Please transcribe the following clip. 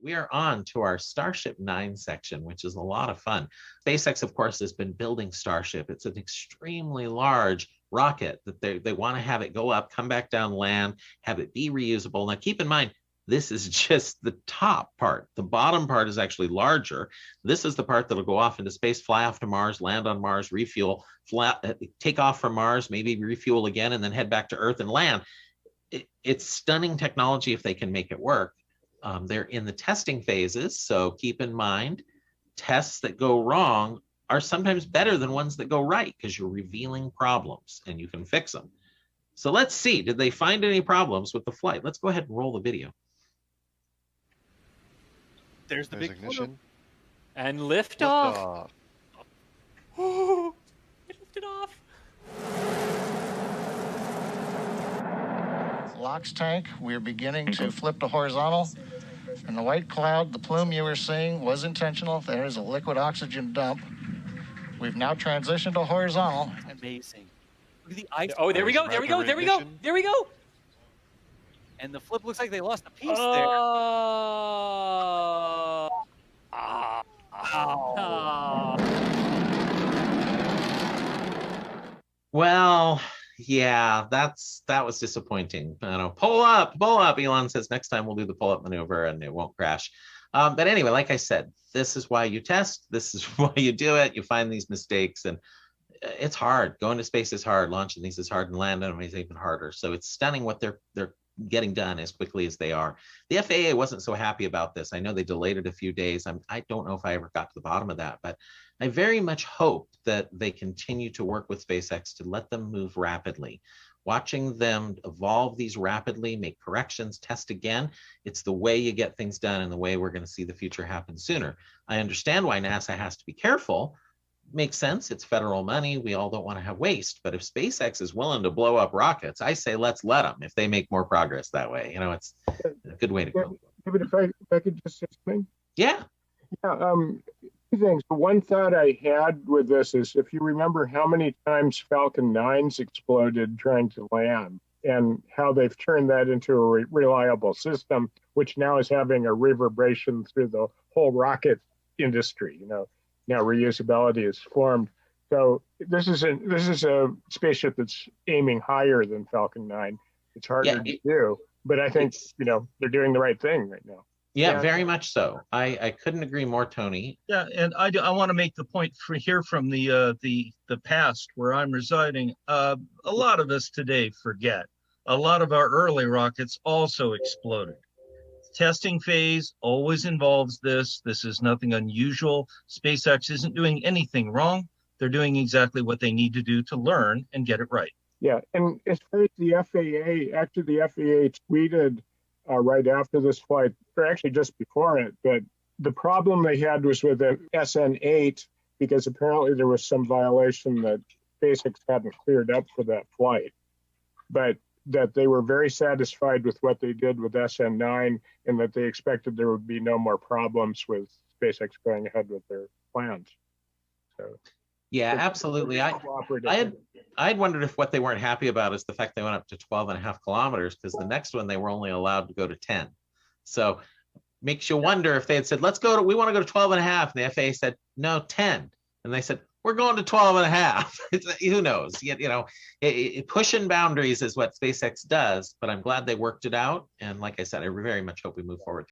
We are on to our Starship 9 section, which is a lot of fun. SpaceX, of course, has been building Starship. It's an extremely large rocket that they want to have it go up, come back down, land, have it be reusable. Now, keep in mind, this is just the top part. The bottom part is actually larger. This is the part that'll go off into space, fly off to Mars, land on Mars, refuel, take off from Mars, maybe refuel again, and then head back to Earth and land. It's stunning technology if they can make it work. They're in the testing phases, so keep in mind, tests that go wrong are sometimes better than ones that go right because you're revealing problems and you can fix them. So let's see, did they find any problems with the flight? Let's go ahead and roll the video. There's the big ignition. And lift off. Oh, it lifted off. LOX tank, we're beginning to flip to horizontal. And the white cloud, the plume you were seeing was intentional. There is a liquid oxygen dump. We've now transitioned to horizontal. Amazing. Look at the ice. Oh, there we go, there we go, there we go, there we go. And the flip looks like they lost a piece there. Well, yeah, that was disappointing. I know, pull up. Elon says next time we'll do the pull-up maneuver and it won't crash. But anyway, like I said, this is why you test. This is why you do it. You find these mistakes, and it's hard. Going to space is hard. Launching these is hard, and landing them is even harder. So it's stunning what they're getting done as quickly as they are. The FAA wasn't so happy about this. I know they delayed it a few days. I don't know if I ever got to the bottom of that, but I very much hope that they continue to work with SpaceX to let them move rapidly. Watching them evolve these rapidly, make corrections, test again, it's the way you get things done and the way we're going to see the future happen sooner. I understand why NASA has to be careful. Makes sense. It's federal money. We all don't want to have waste. But if SpaceX is willing to blow up rockets, I say let's let them if they make more progress that way. You know, it's a good way to go. David, if I could just say something. Yeah. Yeah. Two things. One thought I had with this is if you remember how many times Falcon 9s exploded trying to land and how they've turned that into a reliable system, which now is having a reverberation through the whole rocket industry. You know, now reusability is formed. So this is a spaceship that's aiming higher than Falcon 9. It's harder to do, but I think they're doing the right thing right now. Yeah, very much so. I couldn't agree more, Tony. Yeah, and I want to make the point here from the past where I'm residing. A lot of us today forget. A lot of our early rockets also exploded. Testing phase always involves this. This is nothing unusual. SpaceX isn't doing anything wrong. They're doing exactly what they need to do to learn and get it right. Yeah, and as far as the FAA, actually the FAA tweeted right after this flight, or actually just before it, but the problem they had was with the SN9 because apparently there was some violation that SpaceX hadn't cleared up for that flight. But that they were very satisfied with what they did with SN9 and that they expected there would be no more problems with SpaceX going ahead with their plans. So yeah, absolutely. I had wondered if what they weren't happy about is the fact they went up to 12.5 kilometers because the next one they were only allowed to go to 10. So makes you wonder if they had said, we want to go to 12.5. And the FAA said, no, 10. And they said, we're going to 12.5. Who knows? Pushing boundaries is what SpaceX does, but I'm glad they worked it out. And like I said, I very much hope we move forward.